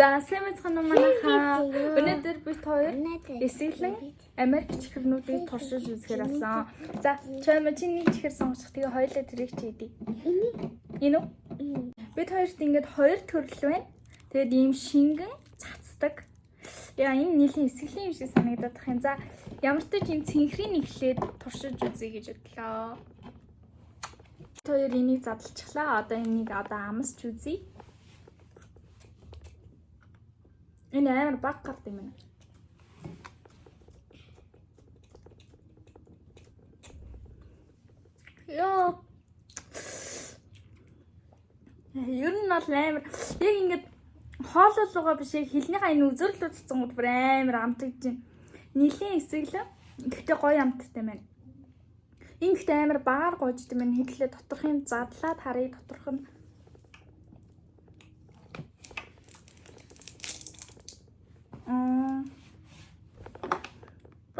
За сэмэцхан манайхаа өнөөдөр бид хоёр эсэглэн Америк чихрнүүдийг туршиж үзэхээр асан. За чамаа чиний чихэр сонгочих тэгээ хоёулаа тэрийг чи идэе. Энэ үү? Бид хоёрт ингээд хоёр төрөл байна. Тэгээд ийм шингэн цацдаг. Яа энэ нэлийн эсэглэн юм шиг санагдаад тах юм. За ямар ч тийм цэнхрийн эхлээд туршиж үзье гэж бодлоо. Бид хоёр энийг задлчихлаа. Одоо энийг амсч үзье. Энэ амар баг гард юм байна. Яа. Ер нь бол амар яг ингээд хоололгоо биш яг хилнийхаа энэ үзэрлүүд цэцэнгүүд бүр амар амтгаж байна. Нилийн эсэглэн гэхдээ гоё амттай байна. Энэ гэхдээ амар багаар гоожд юм байна. Хэдлээ доторхын задлаад харъя доторх нь.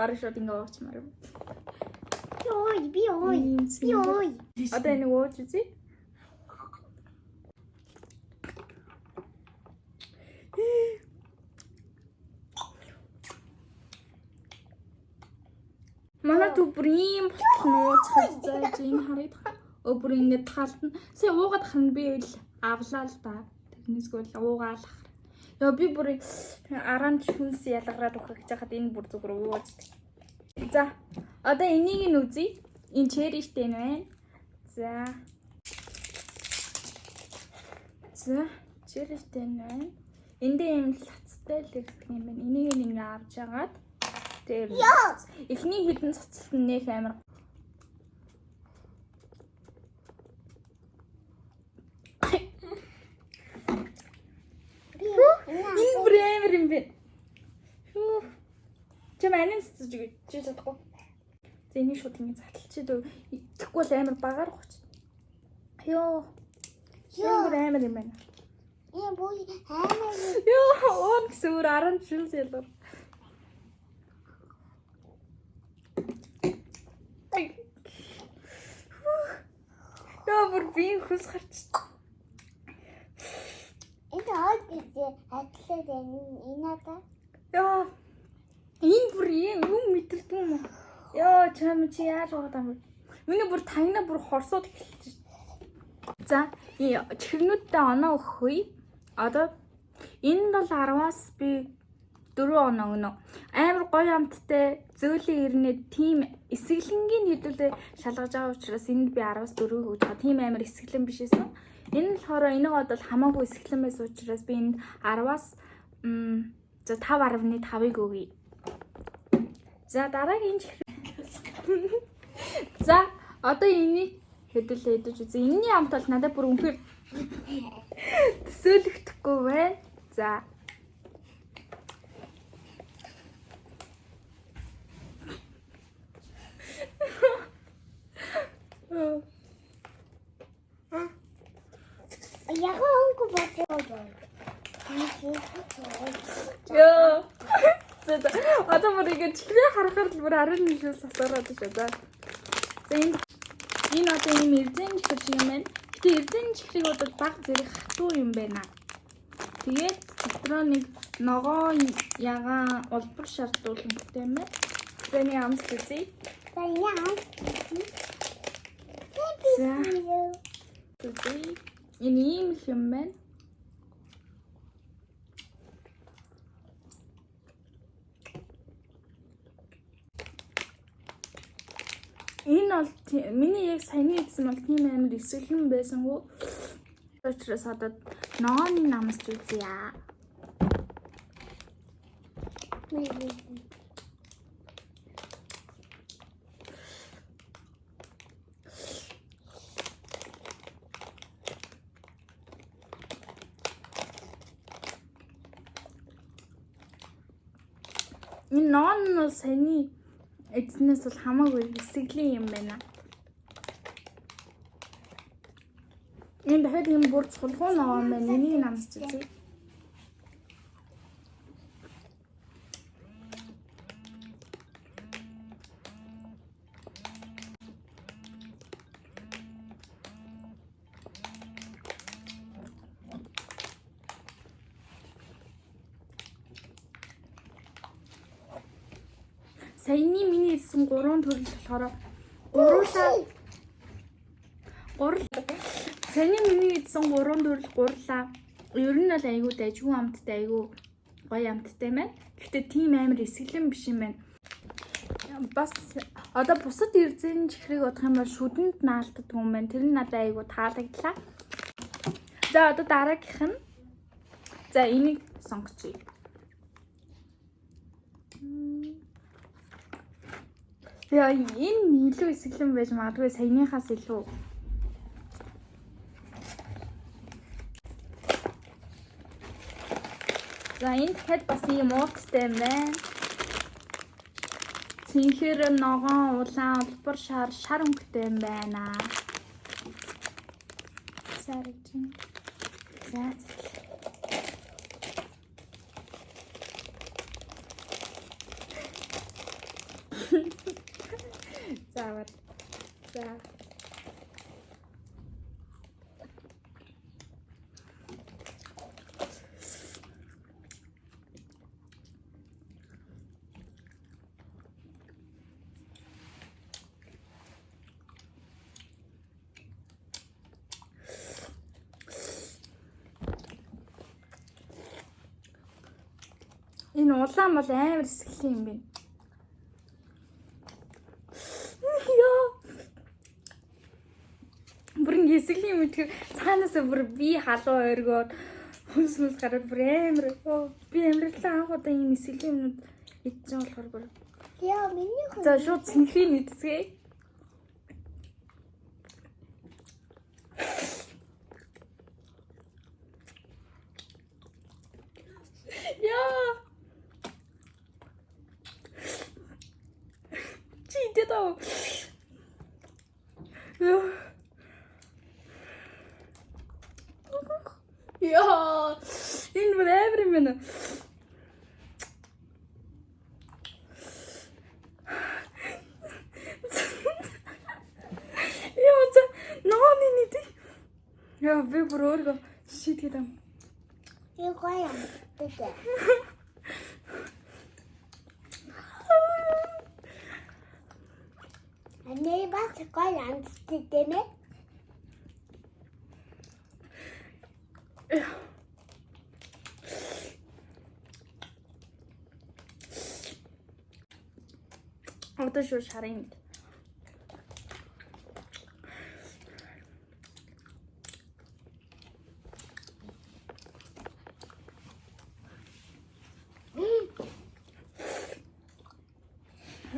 Барышод ингээ оочмаар юм. Би ой. Одоо энэ ууж үзье. Манай түбэр ийм болтол нууцхаж зааж ийм хараад өөр ингэ таалтна. Сая уугаад харна би л авлаа л да. Тэрнээсгүй л уугаалах. Яа би бүр араан хүнс ялгараад өгөх гэж хахад энэ бүр зүгээр ууж. За одоо энийг нь үзье. Энэ чериштэй байна. За чериштэй байна. Энд ийм лацтай л гэх юм байна. Энийг ингээ авч яагаад тэр эхний хідэн цацалт нь нэх амар. Энэ брэймэр юм бэ. Чам анин цэцэж өгч чадахгүй. За энийг шууд ингэ затлчих дөө. Тэгэхгүй л амар багаар гоч. Ёо брэймэр юм байна. Бой амар. Он гэсэн өөр 10 жилс ялгар. Яа бүр би хүс гарч. Энэ хаад атлаад энэ ата. Яа энэ бүр юм мэдэрдэг юм уу? Яа чам чи яаж байгаа юм бэ? Миний бүр тагнаа бүр хорсоод эхэлж. За чихрнүүдтэй оноо өгөх үе. Одоо энэ бол 10-аас би 4 оноо өгнө. Амар гоё амттай зөөлөн ирнэ тим эсэглэнгийн хэдүүлээ шалгаж байгаа учраас энд би 10-аас 4 өгч байгаа. Тим амар эсэглэн биш эсэн. Энэ болохоор энийг бол хамаагүй эсэглэн байсан учраас би энд 10-аас 5.5-ыг өгье. За дараагийн чихэр. За одоо энийг хэдүүлээ идэж үзье. Энэний амт бол надад бүр үнэхээр төсөөлөгдөхгүй байна. За Яг онко босоо. Яа. Одоо бүр ингэ чихрээ харахаар л бүр 11 шил сасараад шүү. За энэ одоо ийм эрдэн чихэр шиг юм байна. Гэтэ эрдэн чихрийг бол баг зэрэг хатуу юм байна. Тэгээд дотроо нэг ногоо ягаан улбар шаардуулсан гэдэг юм байна. Тэний амс үзье. За яа. Энэ ийм юм байна. Энэ бол миний яг саяны идсэн бол тийм амар эсэглэн байсангүй. Учраас одоо ногооны намсч үзье. Энэ ноон нь бол саяны эзнээс бол хамаагүй эсэглэн юм байна. Энэ дахиад юм бүр цулгуун ногоо юм байна. Энийг намсч үзье. саяны миний хэлсэн 3 төрөл болохоор саяны миний хэлсэн 3 төрөл гурлаа. Ер нь бол айгүй дайггүй амттай айгүй гоё амттай байна. Гэхдээ тийм амар эсгэлэн биш юм байна. Бас одоо бусад эрзэн чихрийг бодох юм бол шүдэнд наалтдаг юм байна. Тэр нь надад айгүй таалагдлаа. За одоо дараагийнх нь. За энийг сонгочихъя. Яа энэ илүү эсгэлэн байж магадгүй саяныхаас илүү. За энэ дахиад бас ийм ууттай юм байна. Цэнхэр ногоон улаан улбар шар өнгөтэй юм байна. Сарчин. За. За. Энэ улаан бол амар эсгэлэн юм байна. Бүрэн эсгэлэн юм тэгэхээр цаанаас бүр би халуу ойргоод хүнс гараад бүр амар би амарлаа анх удаа энэ эсгэлэн юмнууд идэж байгаа болохоор бүр яа миний хүн. За шууд цэнхрийг идцгээе. Яа Чидээ. Яа, энэ брэвэр юм байна. Яа, нооны нийт. Яа, би бүр өөрөө шийтгэд юм. Би гоё юм. Тэ. Анээ бас гоё юм тийм ээ. Одоо шүү шарын.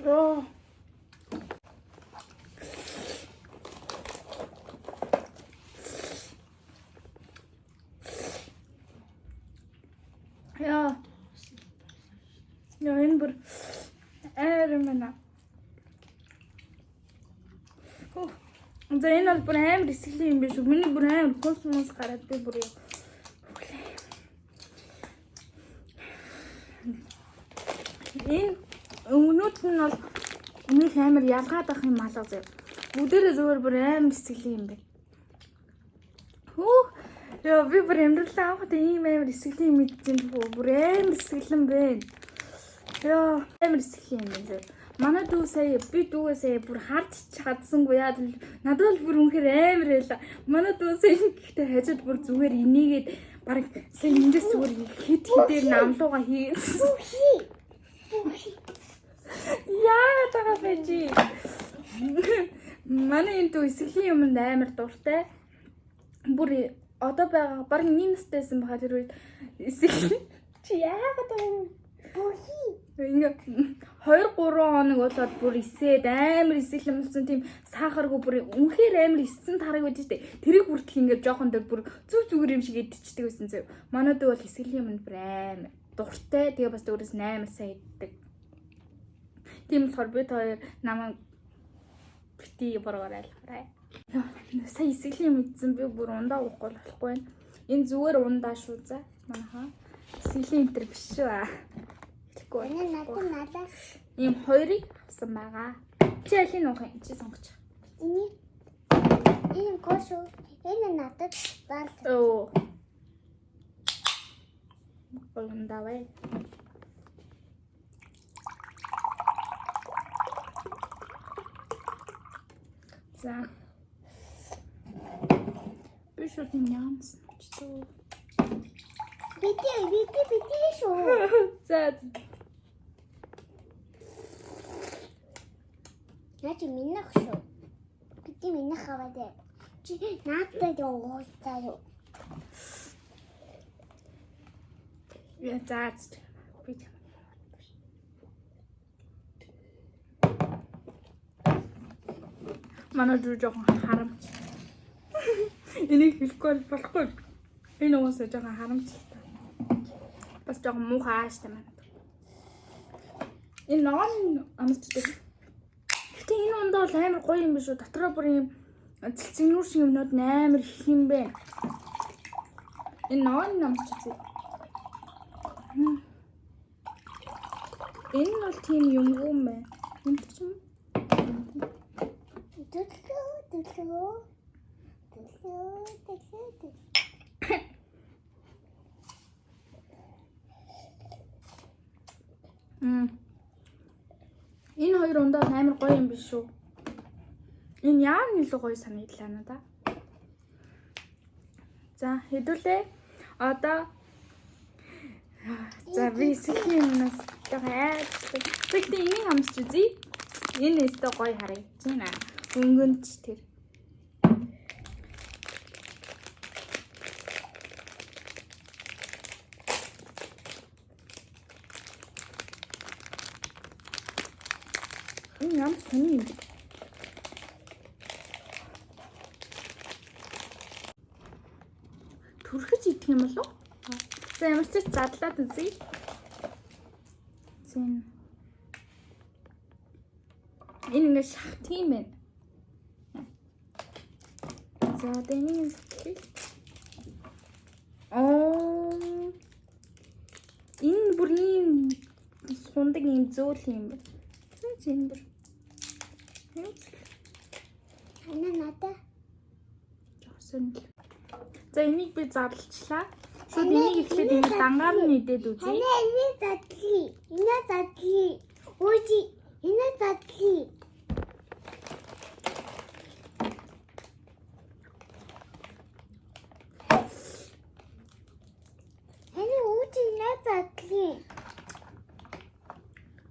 Oh. Ja, энэ бүр аймана. За энэ бол бүр амар эсгэлэн юм биш үү? Миний бүр амар хөлс гараад би бүр энэ өмнөд нь бол нэг амар ялгаад ах юм алга зав. Бүгдээрээ зүгээр бүр амар эсгэлэн юм байна. Яа би бүр амьдралаа авахд ийм амар эсгэлэн юм мэдчихээн бүр амар эсгэлэн байна. Яа амар эсгэлэн юм байна. Манай дүү сая би дүүгээ сая бүр харж чадсангүй яа надад л бүр үнэхээр амар байла. Манай дүү сая гэхдээ хажууд бүр зүгээр энийгээд баг сая эндээс зүгээр хит хитээр намлууга хийсэн. Яа тага бэжи. Манай энэ дүү эсгэлэн юмд амар дуртай. Бүр одоо байгаа баг нэг настэйсэн баха тэр үед эсгэлэн чи яагаад юм ингээ 2-3 хоног болоод бүр эсээд амар эсгэлэн болсон тийм сахаргүй бүр үнэхээр амар эссэн тараг байж штэ тэрийг бүртэл ингээ жоохон дээр бүр зүгээр юм шиг идчихдэг байсан зөө. Манай дүү бол эсгэлэн юмд бүр амар дуртай. Тэгээ бас өөрөөс 8 сая иддэг. Тийм болохоор бид хоёр намайг бити боргоор айлхаарай. Сая эсгэлэн юм идсэн би бүр ундаа уухгүй болохгүй байна. Энэ зүгээр ундаа шүү за. Манайхаа эсгэлэн энэ биш шүү аа. Энэ надад ийм хоёрыг авсан байгаа. Чи алийг нуух юм чи сонгоч. Энэ кош энэ надад баг. Оо. Ундаа бай. За. Би шууд нямс ч тоо. Бити шүү. За. Наач минах шүү. Бити минах аваад. Чи наадтай явуултаа юу? Я заац. Би. Манай дүү жоохон харамч. Энийг хэлэхгүй болохгүй. Энэ уусаа жоохон харамчтай. Бас жоохон муухай ааштай маань. Энэ нон амттай. Гэтэ энэ ондоо бол амар гоё юм биш үү? Дотроо бүр юм цэцэгнүүр шиг юмнууд амар их юм бэ. Энэ нон амттай. Энэ бол тийм юмгүй юм байна. Энд ч юм. Төлөө. Энэ хоёр ундаа амар гоё юм биш үү? Энэ яар илүү гоё санагдлаа надаа. За, хэдүүлээ. Одоо за би сэхий юмнаас жоохон тэгтээ энийг хамсч үзье. Энэ өстө гоё харагдаж байна. Өнгөнч тэр. Энэ ямар сони юм бэ? Түрхэж идэх юм болов уу? За ямар ч задлаад үзье. Зин. Энэ нэг шахт юм байна. За тэнийг сэхий. Энэ бүрийн сундаг юм зөөл юм байна. Энэ бүр. Ана надаа. Жосон. За энийг би зарлалчлаа. Шууд энийг эхлээд энэ дангаар нь идээд үзье. Энэ задли. Өөжи, энэ задли. Энэ өөжи энэ задли.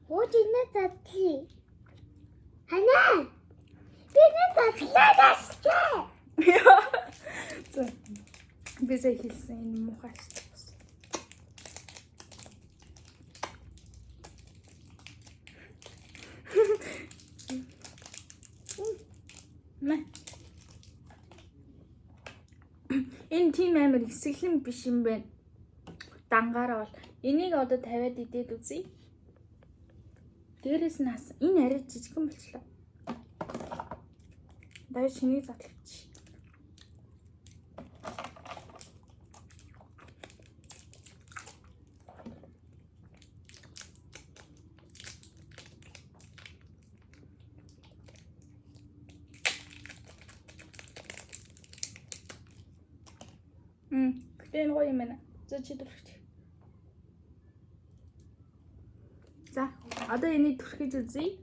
Өөжи энэ задли. Хана. Би энэ задлаас чаа. За. Бизээ хэлсэн энэ муухай шүү. Энэ тийм амар хэсэглэн биш юм байна. Дангаараа бол энийг одоо тавиад идээд үзье. Дээрээс нь хас. Энэ арай жижигхэн болчлоо. Даяар шинийг задлаач. Гэтэ энэ гоё юм байна. За чи түрхэж. За, одоо энийг түрхэж үзье.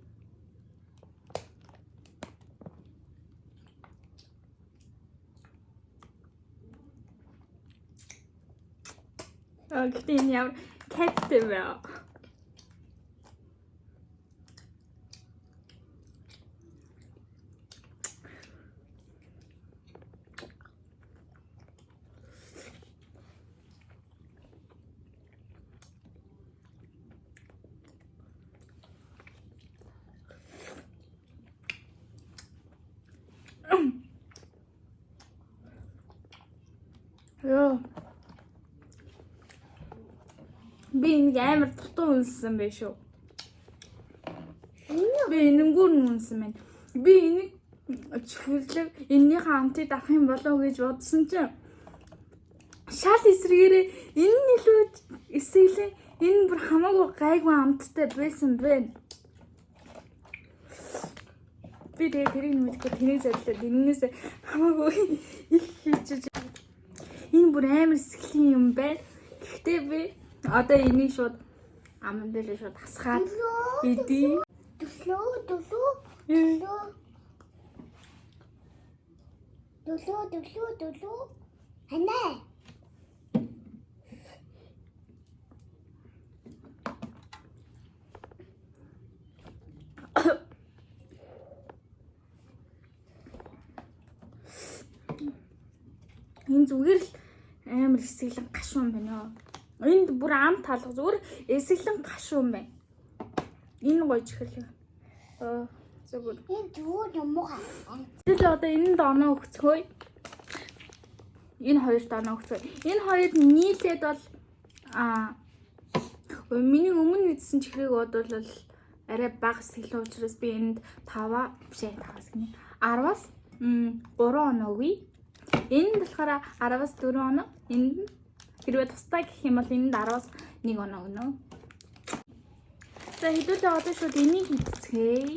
Гэтэ энэ ямар кэттэй вэ? Ёо. Би энэ амар дутуу үнсэн байх шүү. Би энэнгүүр үнсэн байна. Би энийг чихэрлэг энэнийхээ амтыг авах юм болов гэж бодсон чинь шал эсрэгээрээ энэ нь илүү эсэглээ энэ бүр хамаагүй гайгүй амттай байсан бэ. Би тэрийг мэдгүй тэнийг задлаад энэнээс хамаагүй их хийчих. Энэ бүр амар сэхлийн юм байна. Гэхдээ би одоо энийг шууд аман дээр шууд хасгаад идий. Төлөө. Дөлөө. Ханаа. Энэ зүгээр л амар эсэглэн гашуун байна. Энд бүр ам талах зүгээр эсэглэн гашуун байна. Энэ гоё чихэрлээ. Зүгээр. Энэ зүгээр юм уу? Тэгэл одоо энэ доноо өгцгөөе. Энэ хоёр доноо өгцгөөе. Энэ хоёрыг нийлээд бол миний өмнө идсэн чихрийг бодвол арай бага эсэглэн учраас би энд 5-5-аас гинэ. 10-аас 3 оноо өгье. Энд болохоор 10-аас 4 оноо. Энд хэрвээ тустай гэх юм бол энд 10-аас 1 оноо өгнө. За хэдүүлээ одоо шууд энийг хийцгээе.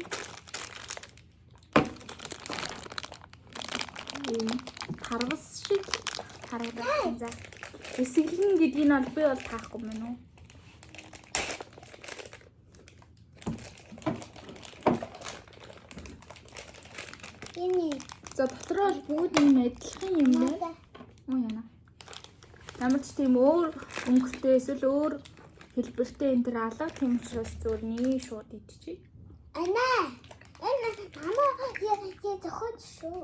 Харвас шиг харагдаж байна. Эсэглэн гэдгийг нь би бол таахгүй мэн үү? Энэ За дотроо бол бүгд юм адилхан юм байна. Яна. Ямар ч тийм өөр өнгөлтэй эсвэл өөр хэлбэртэй энэ төр алга тийм учраас зүгээр нэг шууд идчихье. Анаа. Энэ мама я зохиож шүү.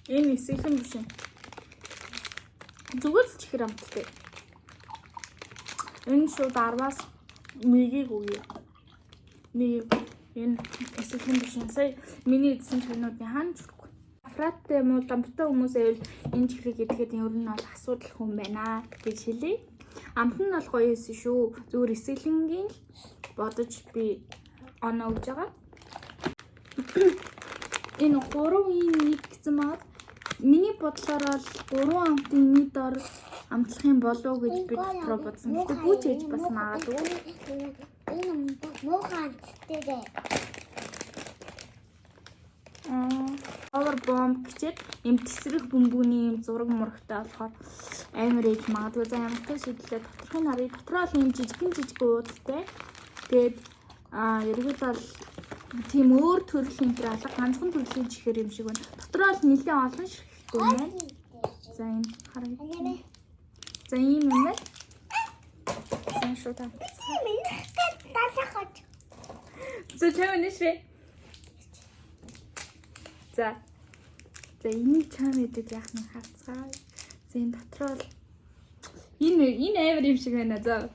Энэ эсэглэн биш юм. Зүгээр л чихэр амттай. Энэ шууд 10-аас 1-ийг өгье. Энэ эсэглэн биш юм. Сая миний эдсэн чихрнүүдийн хаан чүрхгүй. Афраттай муу дамптай хүмүүс байвал энэ чихрийг идэхэд ер нь бол асуудал хүн байна гэж хэлье. Амт нь бол гоё эсэн шүү. Зүгээр эсэглэнгийн бодож би оноо өгж байгаа. Энэ 3-1 гэсэн маад миний бодлоор бол 3 амтын нийт ор амтлах юм болов уу гэж би дотроо бодсон. Гэхдээ бүүч ээж бас магадгүй. Энэ муухан дээр. Power bomb гэчээд юм тесрэх бөмбөгийн юм зураг мурагтай болохоор амар ээж магадгүй. За ямар ч шийдлээ доторх нь харъя. Дотроо л юм жижиг уудтай. Тэгээд ерөнхийдөө бол тийм өөр төрлийн тэр алга ганцхан төрлийн чихэр юм шиг байна. Дотроо л нэлээд олон ширхэгтэй байна. За энэ харъя. За ийм юм байна. Сэн шүү та. За чамаа нэшрэ. За энийг чам идэд яах нь хацгаа. За энэ дотроо л энэ амар юм шиг байна. За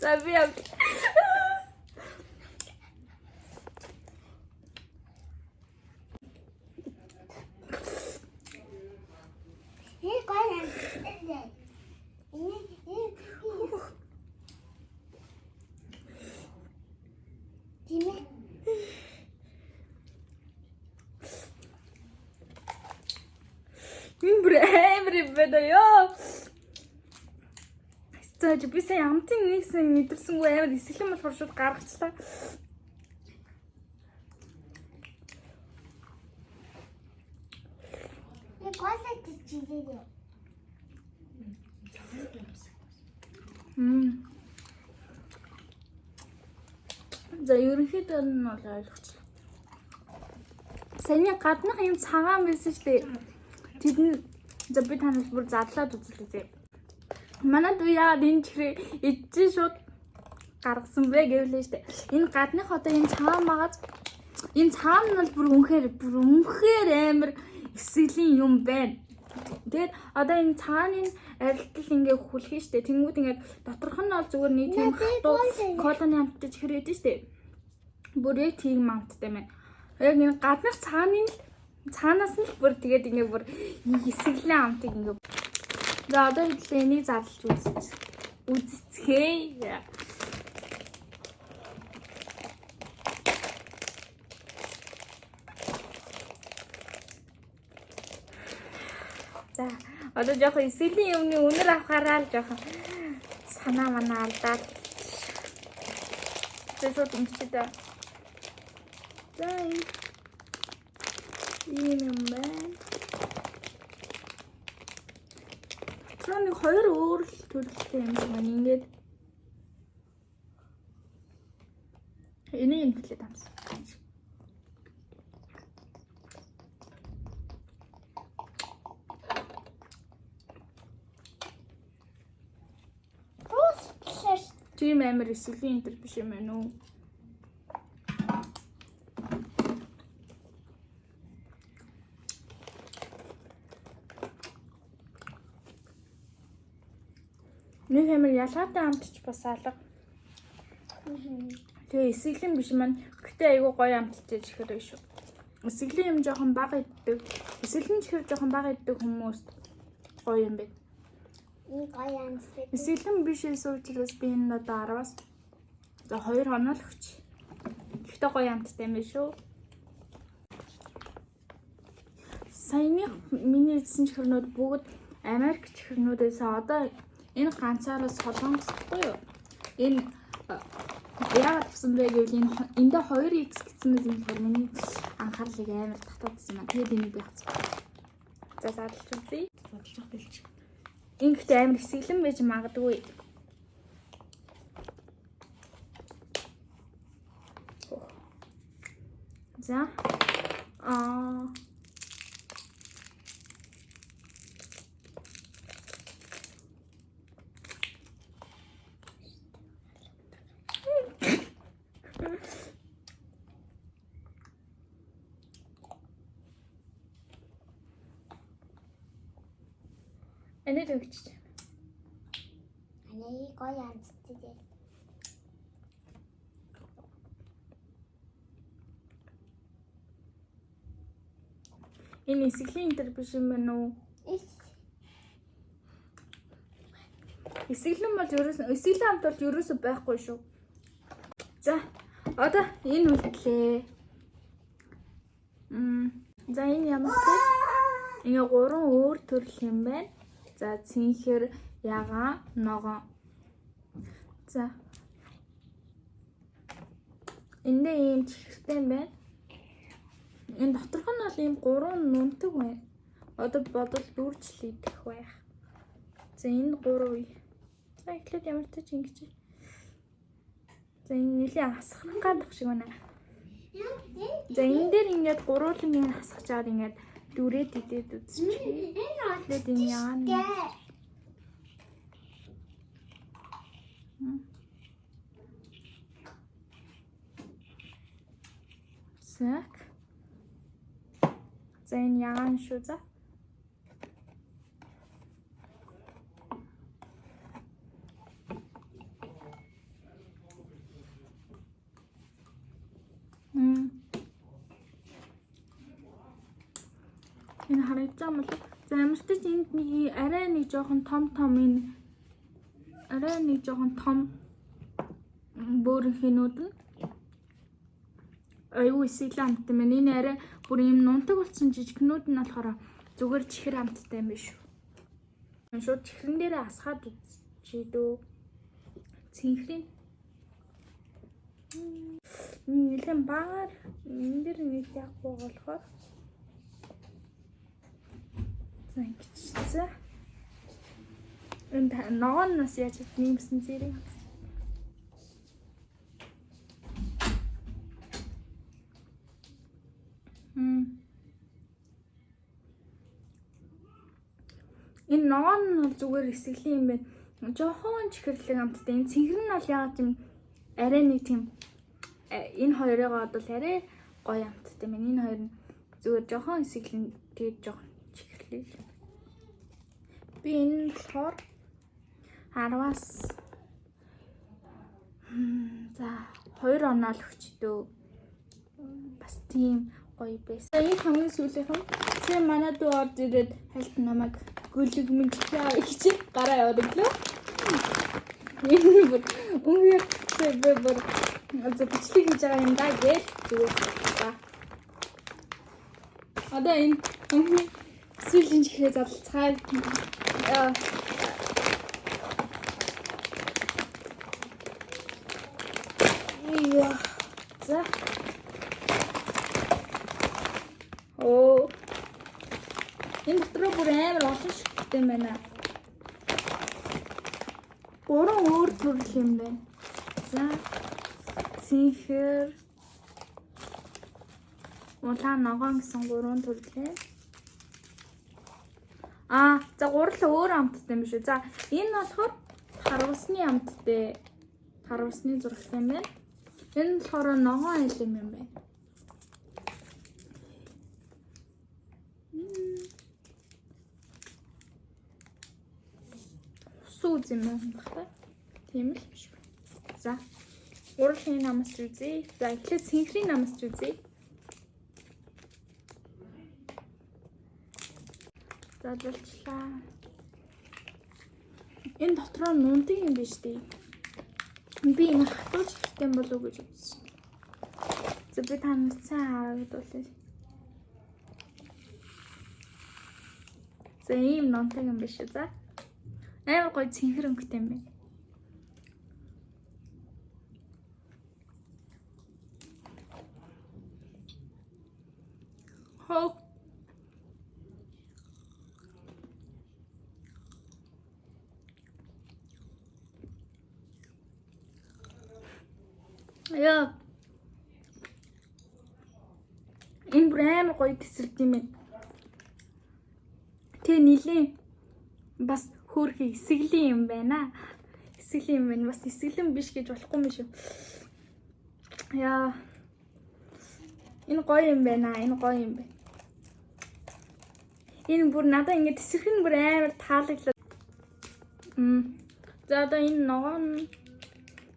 Сабиа. Эмбрэ бэдаяа. За би сая амтын нэгсэн мэдэрсэнгүй амар эсэглэн болохоор шууд гаргачлаа. Я госоо чижээ. За ерөнхийдөө нь бол ойлгочлаа. Саяны гаднах юм цагаан байсан шүү дээ. Тэд нь за би танаас бүр задлаад үзлээ. Манайд яагаад энэ чихрээ идэж шууд гаргасан бэ гэвлээ штэ. Энэ гадных одоо энэ цагаан магаз энэ цагаан нь бол бүр үнэхээр амар эсэглэн юм байна. Тэгээд одоо энэ цагааны арилтал ингээ хүлхий штэ. Тэнгүүд ингээ доторх нь бол зүгээр нэг тийм хатуу колоны амттай чихэр гэдэг штэ. Бүр яг тийм амттай байна. Яг энэ гадных цаанаас нь бүр тэгээд ингээ бүр эсэглэн амтыг ингээ. За одоо хэдлээ энийг зарлж үзцгээе. За одоо жоохон эсэлийн юмны үнэр авахаараа л жоохон санаа манаа алдаад. Зөвхөн өмчтэй. За ийм юм байна. Нэг хоёр өөр л төрөлтэй юм байна. Ингээд энийг хэлээд амсан. Тийм амар эсвэлийн интер биш юм байна уу? Нэг амар ялгаатай амтч бас алга. Тэгээ эсвэлийн биш маань. Гэтэ айгүй гоё амтч ээж ихэр шүү. Эсвэлийн юм жоохон бага иддэг. Эсвэлийн чихэр жоохон бага иддэг хүмүүс гоё юм байна. гоё амттай. Эсвэлийн биш учраас би энэ одоо 10-аас за 2 хоног л өгч. Гэтэ гоё амттай юм биш үү? Саяны миний эзэн чихэрнүүд бүгд Америк чихэрнүүдээс одоо энэ ганцаараас солонгос гэхгүй юу? Энэ яагаад гэсэн бэ гэвэл эндээ 2x гэсэн юм болохоор миний анхаарлыг амар татаадсан юм. Тэгээд энийг би хацсан. За задлж үзье. Задлах бэлч. Ингээд амар эсгэлэн байж магадгүй. За энийг өгч. Аны гоё амттай. Энэ эсгэлийн интер биш юм байна уу? Эсгэлэн бол ерөөс эсгэлэн амт бол ерөөсөө байхгүй шүү. За одоо энэ үлдлээ. За энэ ямар вэ? Энэ 3 өөр төрөл юм байна. За цэнхэр, ягаан, ногоон. За. Эндээ ийм чихэртэй юм байна. Энэ доторх нь бол ийм 3 нүнтэг байна. Одоо бодвол дүүржил идэх байх. За энэ 3. За эхлээд ямар ч ингэж. За энэ нэлийн хасах гадах шиг байна. За энэ дээр ингээд гурвуулан ингэ хасах чаад ингээд дүрээд идээд үзчихье. Тэгээд энэ яана. Так. За энэ яана шүү за. Энэ харагдаж байгаа мөн. За ямар ч энд нэг арай нэг жоохон том энэ арай нэг жоохон том бөөрийнхнүүд нь аюу эсгэлэн амттай байна. Энэ арай бүр юм нунтаг болсон жижигнүүд нь болохоор зүгээр чихэр амттай юм биш үү. Шууд чихрэн дээрээ асгаад үзчихээ. Цэнхрийн нэлээд баар энэ дэр нэг яахгүй болохоор за ингэж. Энд ногоноос яаж нэмсэн зэрэг. Энэ ногоон нь бол зүгээр эсгэлэн юм байна. Жохон чихэрлэг амттай. Энэ цэнхэр нь бол яагаад юм арай нэг тийм энэ хоёрыг бодвол арай гоё амттай байна. Энэ хоёр нь зүгээр жохон эсгэлэн тэгээд жохон чихэрлэг. Би энэ болохоор 10-аас за 2 оноо л өчтөө. Бас тийм гоё байсан. Энэ хамгийн сүүлийнх нь чи манай дүү орж ирээд хальт намайг гүлэг мэлчээ гэж гараа яваад ирлээ. Энэ бүр үнэхээр бүр за бичлэг хийж байгаа юм да гэж зүгээр. Одоо энэ сүүлийн чихрээ задлцгаая. За. өнгөтэй байна. 3 өөр төрөл юм байна. За. Цэнхэр. Улаан ногоон гэсэн 3 төрлөө. За 3 өөр амттай юм шүү. За энэ болохоор харвасны амттай. Харвасны зураг юм байна. Энэ болохоор ногоон элем юм байна. Сүүз юм байна. Тийм л биш. За. Урлагийн намаас үзье. За эхлээд цэнхрийн намаас үзье. Задлалчлаа. Энэ дотроо нундаг юм биш үү? Би энэ хатууч хэрэгтэй болов уу гэж үзсэн. За би танаас сайн харагдуулъя. За ийм нундаг юм биш үү? За. Амар гоё цэнхэр өнгөтэй юм байна. Хоо. Яа. Энэ брэм гоё тесрэлт юм байна. Тэ нилийн бас хөөрхий эсгэлийн юм байна. Эсгэлийн юм байна. Бас эсгэлэн биш гэж болохгүй юм шүү. Яа. Энэ гоё юм байна. Энэ гоё юм байна. Энэ бүр надад ингэ тесрэх нь бүр амар таалагдлаа. За одоо энэ ногоон.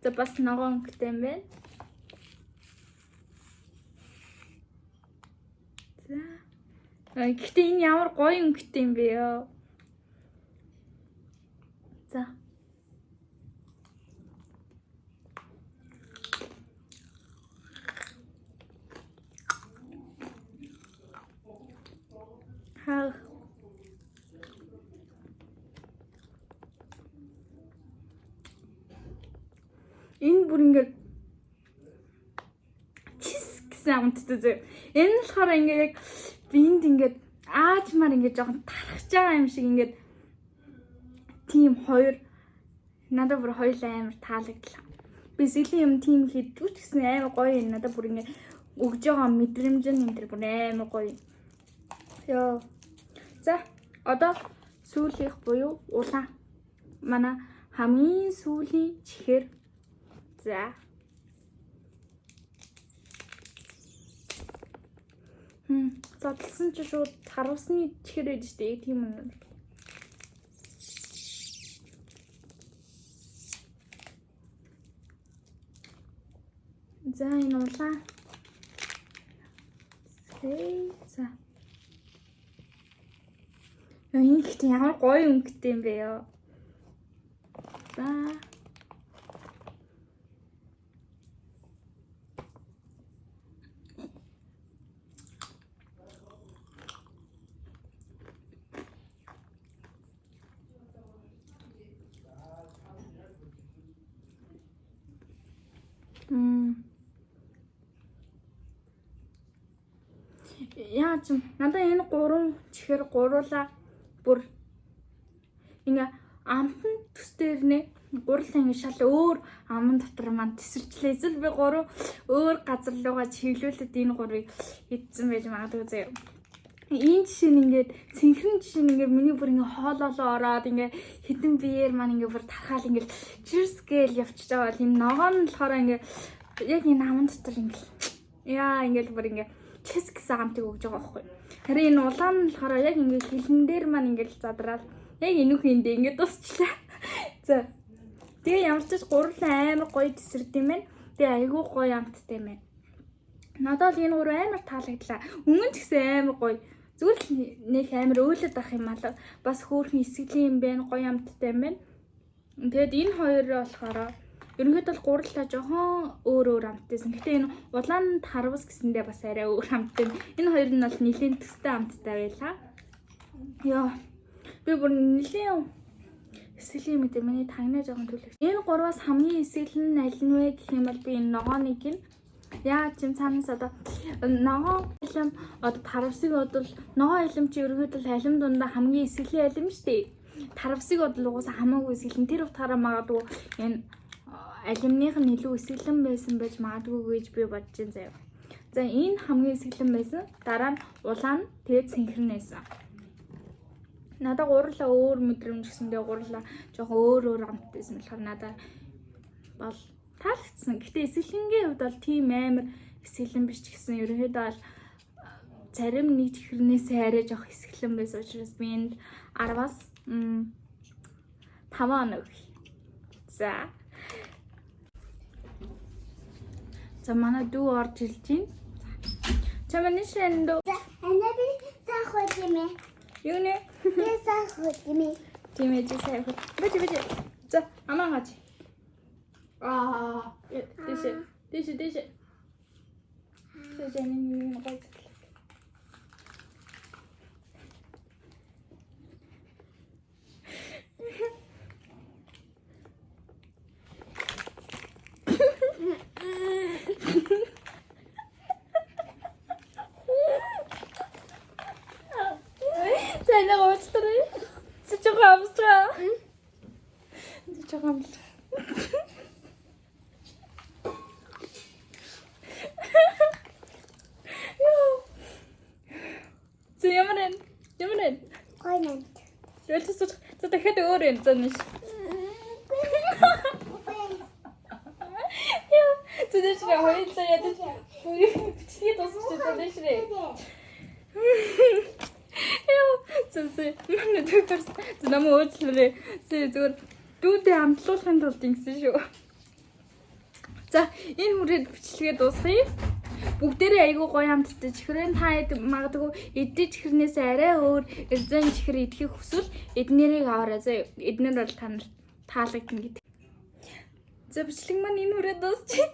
За бас ногоон өнгөтэй юм байна. Гэхдээ энэ ямар гоё өнгөтэй юм бэ ёо. За. Хаа. Энэ бүр ингээд чис гэсэн амттай зөө. Энэ болохоор ингээд яг биэнд ингээд аажмаар ингээд жоохон тархаж байгаа юм шиг ингээд тийм хоёр надад бүр хоёулаа амар таалагдлаа. Би сэлийн юм тийм хийдвч гэсэн амар гоё юм надад бүр ингээд өгж байгаа мэдрэмж нь энэ бүр амар гоё. Ёо. За одоо сүүлийнх буюу улаан. Манай хамгийн сүүлийн чихэр. За. Задлсан ч шууд харвасны чихэр байж дээ тийм үү. За энэ улаан. За. Энэ ихтэй ямар гоё өнгөтэй юм бэ ёо. За. Яаж надад энэ 3 чихэр гуруула бүр ингээ амтан төсдөр нэ гурлаа ингээ шал өөр аман дотор маань тесэрчлээ. Эсвэл би 3 өөр газар руугаа чиглүүлээд энэ 3-ыг хийдсэн байж магадгүй заяа. Энэ жишээ нь ингээд цэнхрэн жишээ нь ингээд миний бүр ингээ хоолоолоо ороод ингээ хідэн биеэр маань ингээ бүр тархаал ингээ чирсгээл явчихж байгаа бол энэ ногоон нь болохоор ингээ яг энэ аман дотор ингээ яа ингээл бүр ингээ чис гэсэн амтыг өгж байгаа байхгүй. Харин энэ улаан нь болохоор яг ингээ хилэн дээр маань ингээл задраад яг энүүхэндээ ингээ дусчлаа. За. Тэгээ ямар ч гурлаа амар гоё тесрэлт юм байна. Тэгээ айгүй гоё амттай юм байна. Надад л энэ 3 амар таалагдлаа. Өмнө ч гэсэн амар гоё. Зүгээр л нэг амар өөлөд ах юм аа. Бас хөөрхөн эсгэлийн юм байна. Гоё амттай юм байна. Тэгээд энэ хоёр болохоор ерөнхийдөө бол гурлаа жоохон өөр амттайсэн. Гэхдээ энэ улаан харвас гэсэндээ бас арай өөр амттай. Энэ хоёр нь бол нэлийн төстэй амттай байлаа. Яа. Би бүр нэлийн эсгэлийн мэт миний тагнаа жоохон төлөв. Энэ 3-аас хамгийн эсгэл нь аль нь вэ гэх юм бол би энэ ногооныг нь Яа чим цаанаас одоо ногоон алим одоо таравсыг бодвол ногоон алим чи ерөөдөл алим дундаа хамгийн эсрэлийн алим шүү дээ. Таравсыг бодвол угаасаа хамаагүй эсгэлэн тэр утгаараа магадгүй энэ алимных нь илүү эсгэлэн байсан байж магадгүй гэж би бодож байна заяа. За энэ хамгийн эсгэлэн байсан. Дараа нь улаан нь тэгээд цэнхэр нэсэн. Надаа гурлаа өөр мэдрэмж гэсэндээ гурлаа жоохон өөр амттай байсан болохоор надаа бол таалагдсан. Гэтэ эсгэлэнгийн хувьд бол тийм амар эсгэлэн биш ч гэсэн ерөнхийдөө бол зарим нэг чихрнээсээ арай жоох эсгэлэн байсан учраас би энд 10-аас 5 оног. За. За манай дүү орж ирж байна. Чамаа шэнд. Ana bir saходиме. Юу нэ? Би saходиме. Тийм ээ сайн. Бэж. За амаа гаж. Дэше. Сэжэнийн гайц. Зайнаа уучлаарай. Зөвхөн амстраа. Зөвхөн амстраа. Ямарэн. Койнан. Зөвлөсөн за дахиад өөр юм зэнэш. Яа, зөвдөж хоёулаа ядаж. Бичлэгээ дуусчих зөвдөшрээ. Яа, зөвсөө. Манай дүүтэрс намайг уучлаарай. Зүгээр дүүдээ амтлуулахын тулд ингэсэн шүү. За, энэ хүрээд бичлэгээ дуусгая. Бүгдээрээ айгүй гоё хамттай чихрэн та магадгүй эдний чихрнээс арай өөр эрдэн чихэр идэхийг хүсвэл эднэрийг аваарай. За эднэр бол та нарт таалагдана гэдэг. За бичлэг маань энэ хүрээд дуусчих.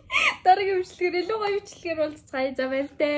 Дараагийн бичлэгээр илүү гоё бичлэгээр уулзцгаая. За баяртай.